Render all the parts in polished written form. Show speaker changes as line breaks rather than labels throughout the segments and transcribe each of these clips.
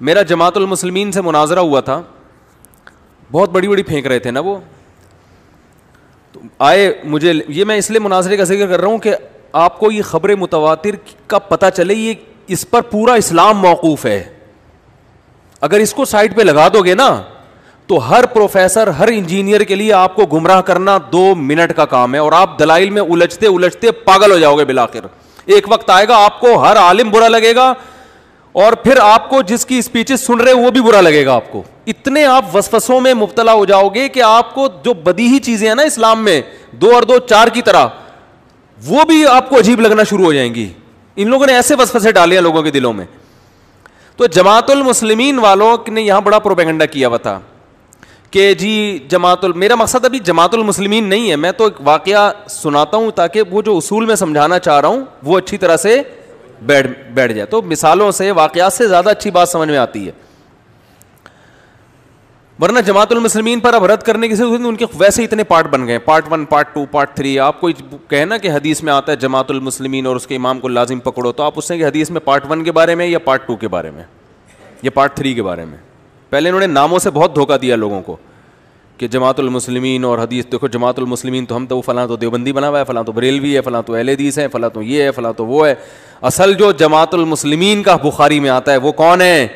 میرا جماعت المسلمین سے مناظرہ ہوا تھا, بہت بڑی بڑی پھینک رہے تھے نا وہ, تو آئے مجھے, یہ میں اس لیے مناظرے کا ذکر کر رہا ہوں کہ آپ کو یہ خبر متواتر کا پتہ چلے, یہ اس پر پورا اسلام موقوف ہے. اگر اس کو سائڈ پہ لگا دو گے نا تو ہر پروفیسر, ہر انجینئر کے لیے آپ کو گمراہ کرنا 2 منٹ کا کام ہے, اور آپ دلائل میں الجھتے الجھتے پاگل ہو جاؤ گے بالآخر. ایک وقت آئے گا آپ کو ہر عالم برا لگے گا, اور پھر آپ کو جس کی اسپیچز سن رہے وہ بھی برا لگے گا آپ کو. اتنے آپ وسوسوں میں مبتلا ہو جاؤ گے کہ آپ کو جو بدیہی چیزیں ہیں نا اسلام میں 2 اور 2 4 کی طرح, وہ بھی آپ کو عجیب لگنا شروع ہو جائیں گی. ان لوگوں نے ایسے وسوسے ڈالے ہیں لوگوں کے دلوں میں. تو جماعت المسلمین والوں نے یہاں بڑا پروپیگنڈا کیا ہوا تھا کہ جی میرا مقصد ابھی جماعت المسلمین نہیں ہے, میں تو ایک واقعہ سناتا ہوں تاکہ وہ جو اصول میں سمجھانا چاہ رہا ہوں وہ اچھی طرح سے بیٹھ جائے. تو مثالوں سے, واقعات سے زیادہ اچھی بات سمجھ میں آتی ہے, ورنہ جماعت المسلمین پر اب رد کرنے کی ضرورت, ان کے ویسے ہی اتنے پارٹ بن گئے, پارٹ 1 پارٹ 2 پارٹ 3. آپ کوئی کہے نا کہ حدیث میں آتا ہے جماعت المسلمین اور اس کے امام کو لازم پکڑو, تو آپ اس سے کہ حدیث میں پارٹ 1 کے بارے میں یا پارٹ 2 کے بارے میں یا پارٹ 3 کے بارے میں. پہلے انہوں نے ناموں سے بہت دھوکہ دیا لوگوں کو کہ جماعت المسلمین اور حدیث, دیکھو جماعت المسلمین تو ہم تو فلاں تو دیوبندی بنا ہوا ہے, فلاں تو بریلوی ہے, فلاں تو اہل حدیث ہے, فلاں تو یہ ہے, فلاں تو وہ ہے. اصل جو جماعت المسلمین کا بخاری میں آتا ہے وہ کون ہے؟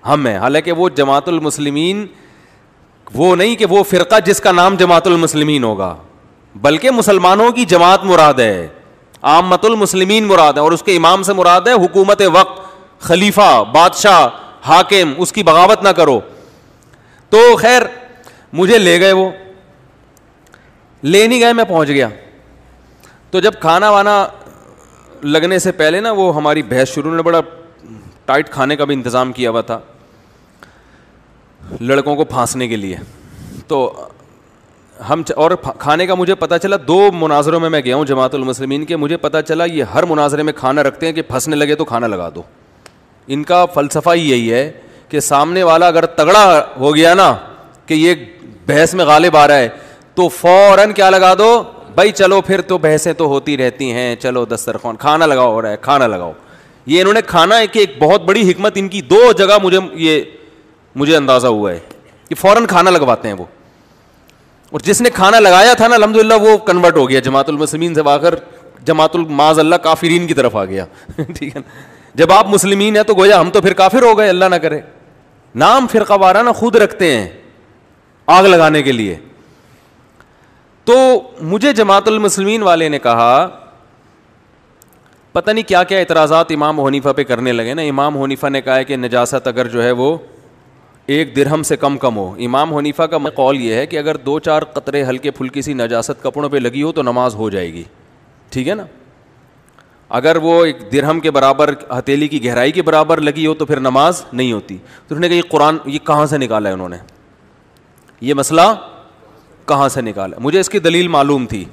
ہم ہیں. حالانکہ وہ جماعت المسلمین وہ نہیں کہ وہ فرقہ جس کا نام جماعت المسلمین ہوگا, بلکہ مسلمانوں کی جماعت مراد ہے, عامت المسلمین مراد ہے, اور اس کے امام سے مراد ہے حکومت وقت, خلیفہ, بادشاہ, حاکم, اس کی بغاوت نہ کرو. تو خیر مجھے لے گئے, وہ لے نہیں گئے, میں پہنچ گیا. تو جب کھانا وانا لگنے سے پہلے نا وہ ہماری بحث شروع, نے بڑا ٹائٹ کھانے کا بھی انتظام کیا ہوا تھا لڑکوں کو پھانسنے کے لیے. تو ہم اور کھانے کا مجھے پتہ چلا 2 مناظروں میں گیا ہوں جماعت المسلمین کے, مجھے پتہ چلا یہ ہر مناظرے میں کھانا رکھتے ہیں کہ پھنسنے لگے تو کھانا لگا دو. ان کا فلسفہ ہی یہی ہے کہ سامنے والا اگر تگڑا ہو گیا نا کہ یہ بحث میں غالب آ رہا ہے تو فوراً کیا لگا دو, بھائی چلو پھر تو بحثیں تو ہوتی رہتی ہیں, چلو دسترخوان کھانا لگاؤ ہو رہا ہے, کھانا لگاؤ. یہ انہوں نے کھانا کہ ایک بہت بڑی حکمت ان کی 2 جگہ مجھے اندازہ ہوا ہے کہ فوراً کھانا لگواتے ہیں وہ. اور جس نے کھانا لگایا تھا نا الحمدللہ وہ کنورٹ ہو گیا جماعت المسلمین سے, آ کر جماعت المعاذ اللہ کافرین کی طرف آ گیا. ٹھیک ہے, جب آپ مسلمین ہیں تو گویا ہم تو پھر کافر ہو گئے, اللہ نہ کرے. نام فرقہ وارانہ خود رکھتے ہیں آگ لگانے کے لیے. تو مجھے جماعت المسلمین والے نے کہا, پتہ نہیں کیا کیا اعتراضات امام حنیفہ پہ کرنے لگے نا. امام حنیفہ نے کہا ہے کہ نجاست اگر جو ہے وہ 1 درہم سے کم ہو. امام حنیفہ کا قول یہ ہے کہ اگر 2-4 قطرے ہلکے پھلکی سی نجاست کپڑوں پہ لگی ہو تو نماز ہو جائے گی. ٹھیک ہے نا, اگر وہ 1 درہم کے برابر, ہتھیلی کی گہرائی کے برابر لگی ہو تو پھر نماز نہیں ہوتی. تو انہوں نے کہا یہ قرآن یہ کہاں سے نکالا ہے انہوں نے, یہ مسئلہ کہاں سے نکالا؟ مجھے اس کی دلیل معلوم تھی,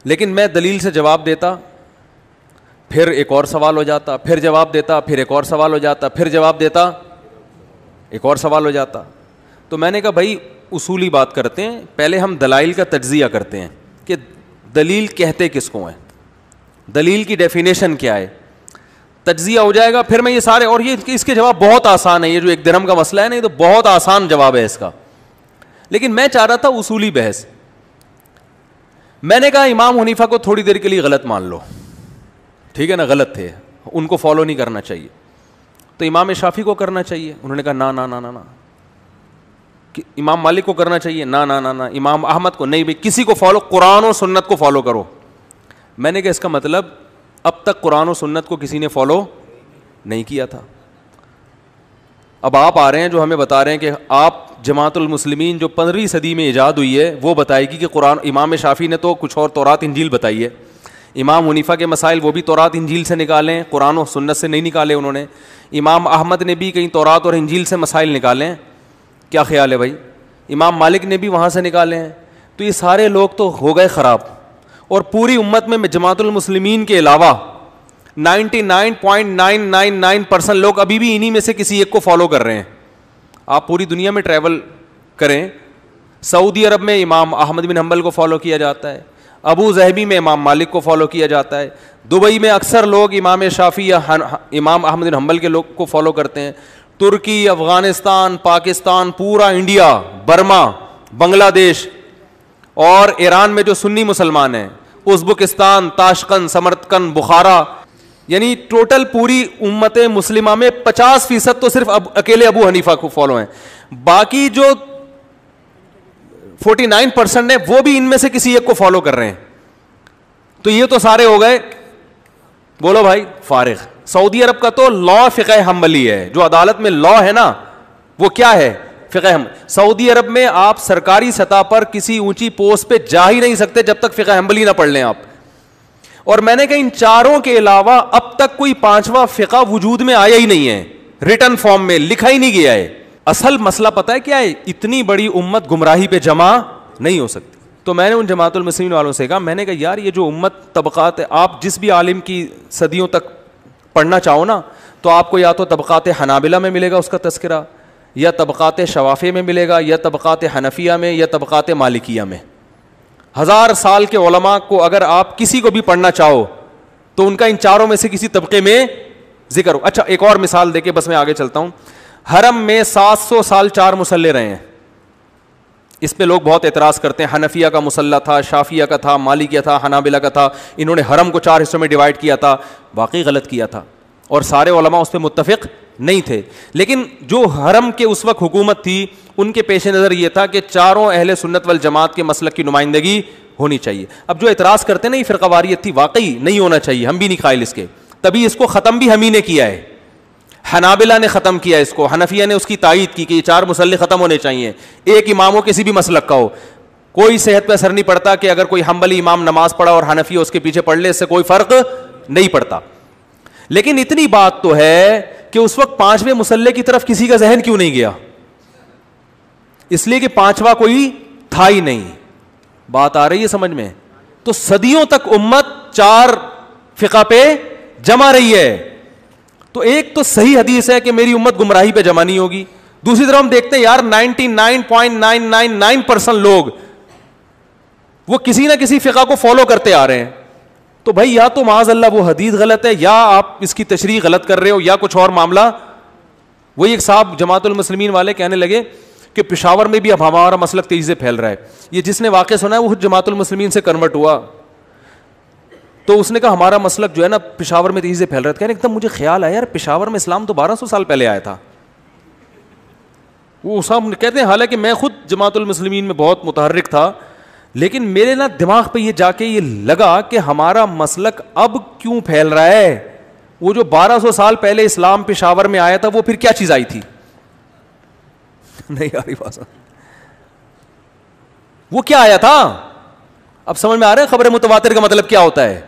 لیکن میں دلیل سے جواب دیتا, پھر ایک اور سوال ہو جاتا, پھر جواب دیتا, پھر ایک اور سوال ہو جاتا, پھر جواب دیتا, ایک اور سوال ہو جاتا. تو میں نے کہا بھائی اصولی بات کرتے ہیں, پہلے ہم دلائل کا تجزیہ کرتے ہیں کہ دلیل کہتے کس کو ہیں, دلیل کی ڈیفینیشن کیا ہے, تجزیہ ہو جائے گا. پھر میں یہ سارے, اور یہ اس کے جواب بہت آسان ہے, یہ جو 1 درہم کا مسئلہ ہے نا یہ تو بہت آسان جواب ہے اس کا, لیکن میں چاہ رہا تھا اصولی بحث. میں نے کہا امام حنیفہ کو تھوڑی دیر کے لیے غلط مان لو, ٹھیک ہے نا, غلط تھے, ان کو فالو نہیں کرنا چاہیے. تو امام شافعی کو کرنا چاہیے. انہوں نے کہا نا نا نا نا نا. امام مالک کو کرنا چاہیے, نا نا نا نا. امام احمد کو نہیں, بھائی کسی کو فالو, قرآن و سنت کو فالو کرو. میں نے کہا اس کا مطلب اب تک قرآن و سنت کو کسی نے فالو نہیں کیا تھا. اب آپ آ رہے ہیں جو ہمیں بتا رہے ہیں کہ آپ جماعت المسلمین جو 15ویں صدی میں ایجاد ہوئی ہے وہ بتائے گی کہ قرآن, امام شافعی نے تو کچھ اور تورات انجیل بتائی ہے, امام حنیفہ کے مسائل وہ بھی تورات انجیل سے نکالیں, قرآن و سنت سے نہیں نکالے انہوں نے. امام احمد نے بھی کہیں تورات اور انجیل سے مسائل نکالے ہیں, کیا خیال ہے بھائی؟ امام مالک نے بھی وہاں سے نکالے ہیں. تو یہ سارے لوگ تو ہو گئے خراب, اور پوری امت میں جماعت المسلمین کے علاوہ 99.999% لوگ ابھی بھی انہی میں سے کسی ایک کو فالو کر رہے ہیں. آپ پوری دنیا میں ٹریول کریں, سعودی عرب میں امام احمد بن حنبل کو فالو کیا جاتا ہے, ابو ظہبی میں امام مالک کو فالو کیا جاتا ہے, دبئی میں اکثر لوگ امام شافعی یا امام احمد بن حنبل کے لوگ کو فالو کرتے ہیں. ترکی, افغانستان, پاکستان, پورا انڈیا, برما, بنگلہ دیش اور ایران میں جو سنی مسلمان ہیں, ازبکستان, تاشقند, سمرقند, بخارا, یعنی ٹوٹل پوری امت مسلمہ میں 50% تو صرف اکیلے ابو حنیفہ کو فالو ہیں. باقی جو 49% ہے وہ بھی ان میں سے کسی ایک کو فالو کر رہے ہیں. تو یہ تو سارے ہو گئے, بولو بھائی, فارغ. سعودی عرب کا تو لا فقہ حنبلی ہے, جو عدالت میں لا ہے نا وہ کیا ہے, فقہ حنبلی. سعودی عرب میں آپ سرکاری سطح پر کسی اونچی پوسٹ پہ جا ہی نہیں سکتے جب تک فقہ حنبلی نہ پڑھ لیں آپ. اور میں نے کہا ان چاروں کے علاوہ اب تک کوئی پانچواں فقہ وجود میں آیا ہی نہیں ہے, ریٹن فارم میں لکھا ہی نہیں گیا ہے. اصل مسئلہ پتہ ہے کیا ہے, اتنی بڑی امت گمراہی پہ جمع نہیں ہو سکتی. تو میں نے ان جماعت المسلمین والوں سے کہا, میں نے کہا یار یہ جو امت طبقات, آپ جس بھی عالم کی صدیوں تک پڑھنا چاہو نا تو آپ کو یا تو طبقات حنابلہ میں ملے گا اس کا تذکرہ, یا طبقات شوافیہ میں ملے گا, یا طبقات حنفیہ میں, یا طبقات مالکیہ میں. 1000 سال کے علماء کو اگر آپ کسی کو بھی پڑھنا چاہو تو ان کا ان چاروں میں سے کسی طبقے میں ذکر ہو. اچھا ایک اور مثال دے کے بس میں آگے چلتا ہوں. حرم میں 700 سال 4 مصلے رہے ہیں. اس پہ لوگ بہت اعتراض کرتے ہیں, حنفیہ کا مصلی تھا, شافیہ کا تھا, مالکیہ تھا, حنابلہ کا تھا, انہوں نے حرم کو 4 حصوں میں ڈیوائڈ کیا تھا. واقعی غلط کیا تھا اور سارے علماء اس پہ متفق نہیں تھے. لیکن جو حرم کے اس وقت حکومت تھی ان کے پیش نظر یہ تھا کہ چاروں اہل سنت والجماعت کے مسلک کی نمائندگی ہونی چاہیے. اب جو اعتراض کرتے ہیں نا یہ فرقہ واریت تھی, واقعی نہیں ہونا چاہیے, ہم بھی نہیں قائل اس کے, تبھی اس کو ختم بھی ہم ہی نے کیا ہے. حنابلہ نے ختم کیا اس کو, حنفیہ نے اس کی تائید کی کہ یہ 4 مصلی ختم ہونے چاہیے, ایک امام ہو کسی بھی مسلک کا ہو. کوئی صحت پہ اثر نہیں پڑتا کہ اگر کوئی حنبلی امام نماز پڑھا اور حنفی اس کے پیچھے پڑھ لے, اس سے کوئی فرق نہیں پڑتا. لیکن اتنی بات تو ہے کہ اس وقت 5ویں مصلی کی طرف کسی کا ذہن کیوں نہیں گیا؟ اس لیے کہ 5واں کوئی تھا ہی نہیں. بات آ رہی ہے سمجھ میں؟ تو صدیوں تک امت 4 فقہ پہ جمع رہی ہے. تو ایک تو صحیح حدیث ہے کہ میری امت گمراہی پہ جمع نہیں ہوگی. دوسری طرف ہم دیکھتے ہیں یار 99.999% لوگ وہ کسی نہ کسی فقہ کو فالو کرتے آ رہے ہیں. تو بھائی یا تو معاذ اللہ وہ حدیث غلط ہے, یا آپ اس کی تشریح غلط کر رہے ہو, یا کچھ اور معاملہ. وہی ایک صاحب جماعت المسلمین والے کہنے لگے کہ پشاور میں بھی اب ہمارا مسلک تیزی سے پھیل رہا ہے. یہ جس نے واقعہ سنا ہے وہ جماعت المسلمین سے کنورٹ ہوا, تو اس نے کہا ہمارا مسلک جو ہے نا پشاور میں تیزی سے پھیل رہا ہے. کہنے ایک دم مجھے خیال آیا یار پشاور میں اسلام تو 1200 سال پہلے آیا تھا. وہ صاحب کہتے ہیں حالانکہ میں خود جماعت المسلمین میں بہت متحرک تھا, لیکن میرے نا دماغ پہ یہ جا کے یہ لگا کہ ہمارا مسلک اب کیوں پھیل رہا ہے. وہ جو 1200 سال پہلے اسلام پشاور میں آیا تھا وہ پھر کیا چیز آئی تھی؟ نہیں آ رہی بات, وہ کیا آیا تھا؟ اب سمجھ میں آ رہا ہے خبر متواتر کا مطلب کیا ہوتا ہے؟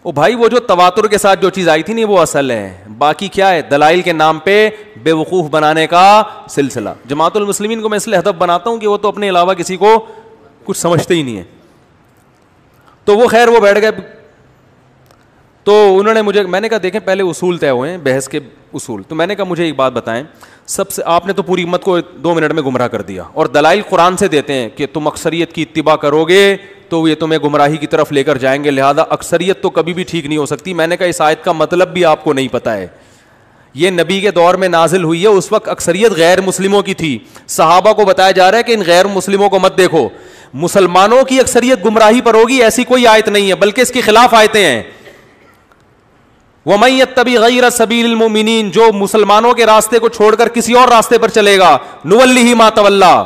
او بھائی وہ جو تواتر کے ساتھ جو چیز آئی تھی نہیں وہ اصل ہے, باقی کیا ہے دلائل کے نام پہ بے وقوف بنانے کا سلسلہ. جماعت المسلمین کو میں اس لیے ہدف بناتا ہوں کہ وہ تو اپنے علاوہ کسی کو کچھ سمجھتے ہی نہیں ہے. تو وہ خیر وہ بیٹھ گئے, تو انہوں نے مجھے, میں نے کہا دیکھیں پہلے اصول طے ہوئے ہیں بحث کے اصول, تو میں نے کہا مجھے ایک بات بتائیں, سب سے آپ نے تو پوری امت کو 2 منٹ میں گمراہ کر دیا, اور دلائل قرآن سے دیتے ہیں کہ تم اکثریت کی اتباع کرو گے تو یہ تمہیں گمراہی کی طرف لے کر جائیں گے, لہذا اکثریت تو کبھی بھی ٹھیک نہیں ہو سکتی. میں نے کہا اس آیت کا مطلب بھی آپ کو نہیں پتہ ہے. یہ نبی کے دور میں نازل ہوئی ہے, اس وقت اکثریت غیر مسلموں کی تھی. صحابہ کو بتایا جا رہا ہے کہ ان غیر مسلموں کو مت دیکھو, مسلمانوں کی اکثریت گمراہی پر ہوگی, ایسی کوئی آیت نہیں ہے, بلکہ اس کے خلاف آیتیں ہیں. وَمَن يَتَّبِعْ غَيْرَ سَبِيلِ الْمُؤْمِنِينَ, جو مسلمانوں کے راستے کو چھوڑ کر کسی اور راستے پر چلے گا, نُوَلِّهِ مَا تَوَلَّىٰ,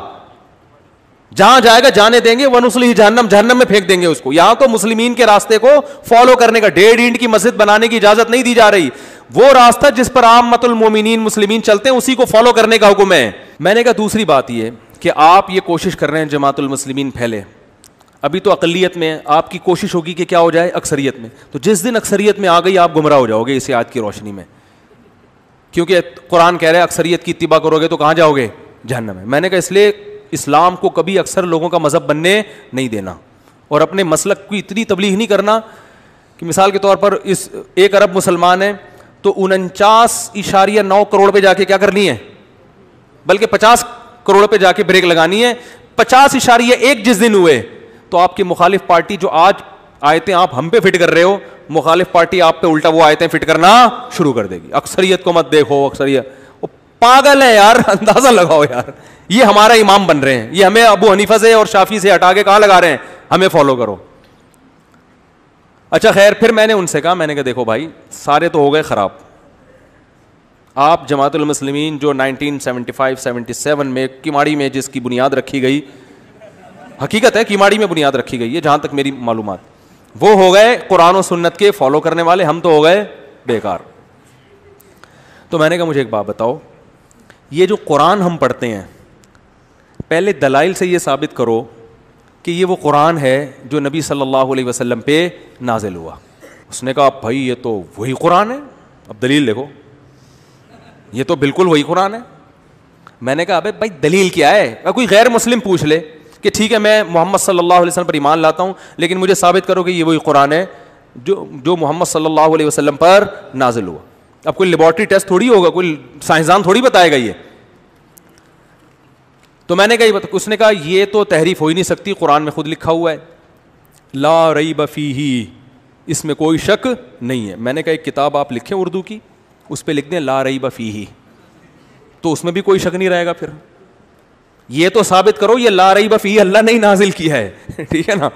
جہاں جائے گا جانے دیں گے, وَنُصْلِهِ جہنم, جہنم میں پھینک دیں گے اس کو. یہاں تو مسلمین کے راستے کو فالو کرنے کا, 1.5 اینٹ کی مسجد بنانے کی اجازت نہیں دی جا رہی. وہ راستہ جس پر عامۃ المومنین مسلمین چلتے ہیں اسی کو فالو کرنے کا حکم ہے. میں نے کہا دوسری بات یہ کہ آپ یہ کوشش کر رہے ہیں جماعت المسلمین پھیلے, ابھی تو اقلیت میں, آپ کی کوشش ہوگی کہ کیا ہو جائے اکثریت میں. تو جس دن اکثریت میں آ گئی آپ گمراہ ہو جاؤ گے اس آیت کی روشنی میں, کیونکہ قرآن کہہ رہا ہے اکثریت کی اتباع کرو گے تو کہاں جاؤ گے؟ جہنم میں. میں نے کہا اس لیے اسلام کو کبھی اکثر لوگوں کا مذہب بننے نہیں دینا, اور اپنے مسلک کی اتنی تبلیغ نہیں کرنا کہ مثال کے طور پر اس 1 ارب مسلمان ہیں تو 49.9 کروڑ پہ جا کے کیا کرنی ہے, بلکہ 50 کروڑ پہ جا کے بریک لگانی ہے. 50.1 جس دن ہوئے تو آپ کی مخالف پارٹی جو آج آیتیں آپ ہم پہ فٹ کر رہے ہو, مخالف پارٹی آپ پہ الٹا وہ آیتیں فٹ کرنا شروع کر دے گی. اکثریت کو مت دیکھو, اکثریت وہ پاگل ہے یار, اندازہ لگاؤ یار, یہ ہمارا امام بن رہے ہیں, یہ ہمیں ابو حنیفہ سے اور شافعی سے ہٹا کے کہاں لگا رہے ہیں, ہمیں فالو کرو. اچھا خیر, پھر میں نے ان سے کہا, میں نے کہا دیکھو بھائی سارے تو ہو گئے خراب, آپ جماعت المسلمین جو 1975-77 میں کیماڑی میں جس کی بنیاد رکھی گئی, حقیقت ہے کیماڑی میں بنیاد رکھی گئی ہے جہاں تک میری معلومات, وہ ہو گئے قرآن و سنت کے فالو کرنے والے, ہم تو ہو گئے بیکار. تو میں نے کہا مجھے ایک بات بتاؤ, یہ جو قرآن ہم پڑھتے ہیں پہلے دلائل سے یہ ثابت کرو کہ یہ وہ قرآن ہے جو نبی صلی اللہ علیہ وسلم پہ نازل ہوا. اس نے کہا بھائی یہ تو وہی قرآن ہے, اب دلیل دیکھو, یہ تو بالکل وہی قرآن ہے. میں نے کہا ابے بھائی دلیل کیا ہے, کوئی غیر مسلم پوچھ لے کہ ٹھیک ہے میں محمد صلی اللہ علیہ وسلم پر ایمان لاتا ہوں لیکن مجھے ثابت کرو کہ یہ وہی قرآن ہے جو محمد صلی اللہ علیہ وسلم پر نازل ہوا. اب کوئی لیبارٹری ٹیسٹ تھوڑی ہوگا, کوئی سائنسدان تھوڑی بتائے گا یہ. تو میں نے کہا, اس نے کہا یہ تو تحریف ہو ہی نہیں سکتی, قرآن میں خود لکھا ہوا ہے لا ریب فیہ, اس میں کوئی شک نہیں ہے. میں نے کہا ایک کتاب آپ لکھیں اردو کی, اس پہ لکھ دیں لا ریب فیہ, تو اس میں بھی کوئی شک نہیں رہے گا. پھر یہ تو ثابت کرو یہ لا ریب فیہ اللہ نے ہی نازل کیا ہے. ٹھیک ہے نا,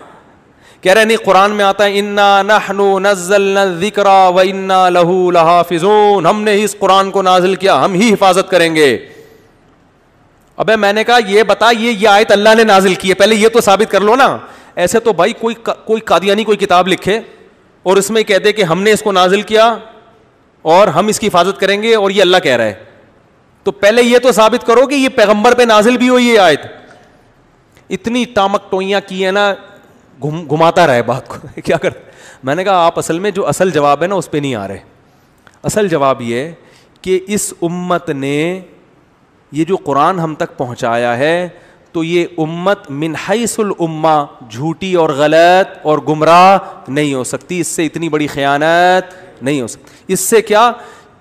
کہہ رہے نہیں قرآن میں آتا ہے انا نحن نزلنا الذکر و انا لہ لحافظون, ہم نے ہی اس قرآن کو نازل کیا, ہم ہی حفاظت کریں گے. ابے میں نے کہا یہ بتا یہ آیت اللہ نے نازل کی ہے, پہلے یہ تو ثابت کر لو نا. ایسے تو بھائی کوئی قادیانی کوئی کتاب لکھے اور اس میں کہہ دے کہ ہم نے اس کو نازل کیا اور ہم اس کی حفاظت کریں گے اور یہ اللہ کہہ رہا ہے, تو پہلے یہ تو ثابت کرو کہ یہ پیغمبر پہ نازل بھی ہوئی ہے آیت. اتنی ٹامک ٹوئیاں کی ہے نا, گھماتا رہے بات کو. کیا کر, میں نے کہا آپ اصل میں جو اصل جواب ہے نا اس پہ نہیں آ رہے. اصل جواب یہ کہ اس امت نے یہ جو قرآن ہم تک پہنچایا ہے تو یہ امت من حیث الامہ جھوٹی اور غلط اور گمراہ نہیں ہو سکتی, اس سے اتنی بڑی خیانت نہیں ہو سکتی. اس سے کیا,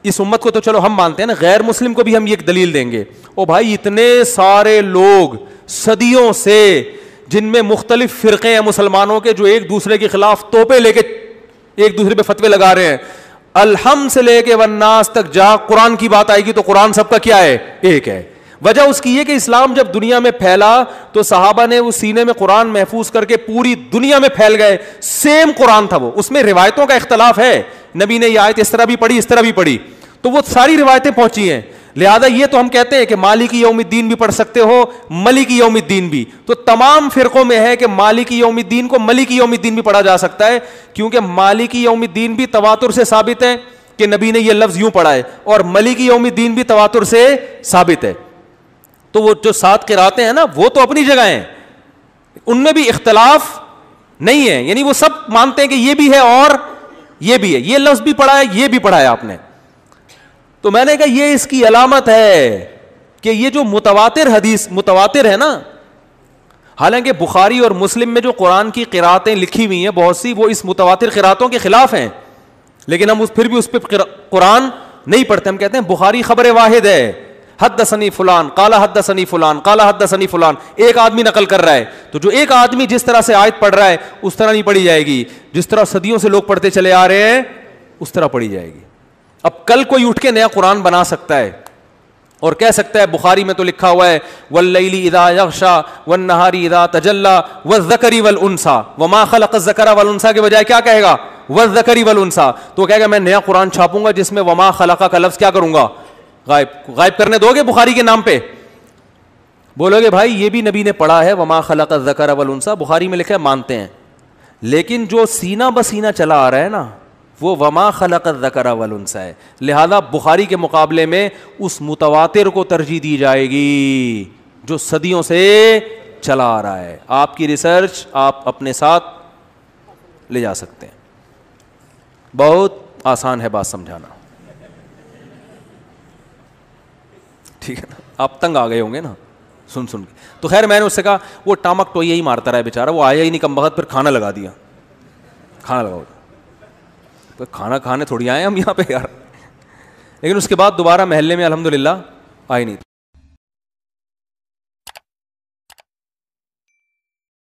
اس امت کو تو چلو ہم مانتے ہیں نا, غیر مسلم کو بھی ہم یہ ایک دلیل دیں گے. او بھائی اتنے سارے لوگ صدیوں سے جن میں مختلف فرقے ہیں مسلمانوں کے جو ایک دوسرے کے خلاف توپے لے کے ایک دوسرے پہ فتوے لگا رہے ہیں, الحم سے لے کے والناس تک جا قرآن کی بات آئے گی تو قرآن سب کا کیا ہے, ایک ہے. وجہ اس کی یہ کہ اسلام جب دنیا میں پھیلا تو صحابہ نے اس سینے میں قرآن محفوظ کر کے پوری دنیا میں پھیل گئے. سیم قرآن تھا وہ, اس میں روایتوں کا اختلاف ہے, نبی نے یہ آیت اس طرح بھی پڑھی اس طرح بھی پڑھی, تو وہ ساری روایتیں پہنچی ہیں. لہذا یہ تو ہم کہتے ہیں کہ مالکی یوم الدین بھی پڑھ سکتے ہو, ملکی یوم الدین بھی, تو تمام فرقوں میں ہے کہ مالکی یوم الدین کو ملکی یوم الدین بھی پڑھا جا سکتا ہے, کیونکہ مالکی یوم الدین بھی تواتر سے ثابت ہے کہ نبی نے یہ لفظ یوں پڑھا ہے, اور ملکی یوم الدین بھی تواتر سے ثابت ہے. تو وہ جو 7 قراتیں ہیں نا وہ تو اپنی جگہ ہیں, ان میں بھی اختلاف نہیں ہے, یعنی وہ سب مانتے ہیں کہ یہ بھی ہے اور یہ بھی ہے, یہ لفظ بھی پڑھا ہے یہ بھی پڑھا ہے آپ نے. تو میں نے کہا یہ اس کی علامت ہے کہ یہ جو متواتر حدیث متواتر ہے نا, حالانکہ بخاری اور مسلم میں جو قرآن کی قراتیں لکھی ہوئی ہیں بہت سی وہ اس متواتر قراتوں کے خلاف ہیں, لیکن ہم پھر بھی اس پہ قرآن نہیں پڑھتے. ہم کہتے ہیں بخاری خبر واحد ہے, حدثنی فلان قال حدثنی فلان قال حدثنی فلان, ایک آدمی نقل کر رہا ہے, تو جو ایک آدمی جس طرح سے آیت پڑھ رہا ہے اس طرح نہیں پڑھی جائے گی, جس طرح صدیوں سے لوگ پڑھتے چلے آ رہے ہیں اس طرح پڑھی جائے گی. اب کل کوئی اٹھ کے نیا قرآن بنا سکتا ہے اور کہہ سکتا ہے بخاری میں تو لکھا ہوا ہے واللیل اذا یغشا والنہار اذا تجلی والذکر والانثی وما خلق الذکر والانثی کے بجائے کیا کہے گا, والذکر والانثی, تو کہے گا میں نیا قرآن چھاپوں گا جس میں وما خلق کا لفظ کیا کروں گا, غائب کرنے دو گے بخاری کے نام پہ, بولو گے بھائی یہ بھی نبی نے پڑھا ہے وما خلق الذکر والانثی, بخاری میں لکھا ہے مانتے ہیں, لیکن جو سینہ بسینہ چلا آ رہا ہے نا وہ وما خلق الذکر والانثی ہے. لہذا بخاری کے مقابلے میں اس متواتر کو ترجیح دی جائے گی جو صدیوں سے چلا آ رہا ہے. آپ کی ریسرچ آپ اپنے ساتھ لے جا سکتے ہیں, بہت آسان ہے بات سمجھانا, ٹھیک ہے نا. آپ تنگ آ گئے ہوں گے نا سن کے. تو خیر میں نے اس سے کہا وہ ٹامک ٹوئی ہی مارتا رہا بیچارہ, وہ آیا ہی نہیں کم بخت, پھر کھانا لگا دیا, کھانا لگاؤ, تو کھانا کھانے تھوڑی آئے ہم یہاں پہ یار. لیکن اس کے بعد دوبارہ محلے میں الحمدللہ آئی نہیں.